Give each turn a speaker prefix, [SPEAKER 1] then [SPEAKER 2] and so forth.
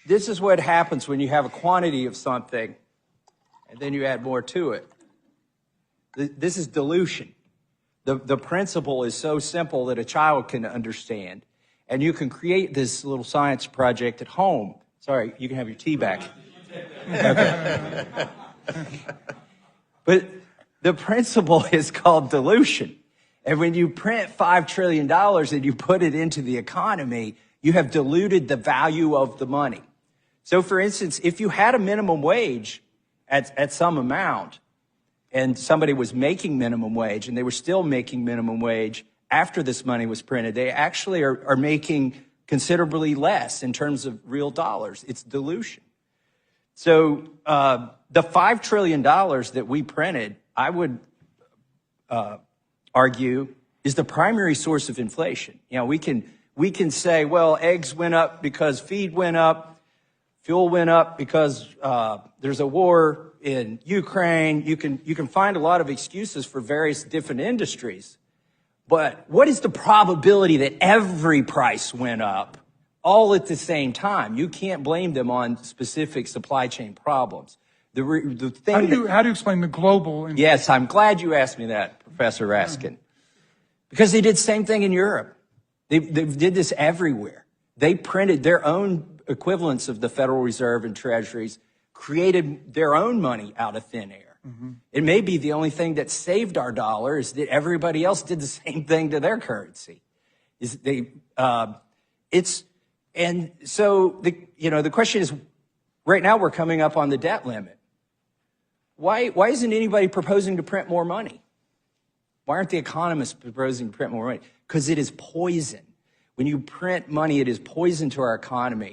[SPEAKER 1] This is what happens when you have a quantity of something and then you add more to it. This is dilution. The principle is so simple that a child can understand. And you can create this little science project at home. Sorry, you can have your tea back. Okay. But the principle is called dilution. And when you print $5 trillion and you put it into the economy, you have diluted the value of the money. So for instance, if you had a minimum wage at some amount and somebody was making minimum wage and they were still making minimum wage after this money was printed, they actually are making considerably less in terms of real dollars. It's dilution. So the $5 trillion that we printed, I would argue, is the primary source of inflation. You know, we can say, well, eggs went up because feed went up, fuel went up because there's a war in Ukraine. You can find a lot of excuses for various different industries. But what is the probability that every price went up all at the same time? You can't blame them on specific supply chain problems. The thing
[SPEAKER 2] how do you explain the global?
[SPEAKER 1] Yes, I'm glad you asked me that, Professor Raskin. Because they did the same thing in Europe. They did this everywhere. They printed their own equivalents of the Federal Reserve and Treasuries, created their own money out of thin air. Mm-hmm. It may be the only thing that saved our dollar is that everybody else did the same thing to their currency. And so the question is, right now we're coming up on the debt limit. Why isn't anybody proposing to print more money? Why aren't the economists proposing to print more money? Because it is poison. When you print money, it is poison to our economy.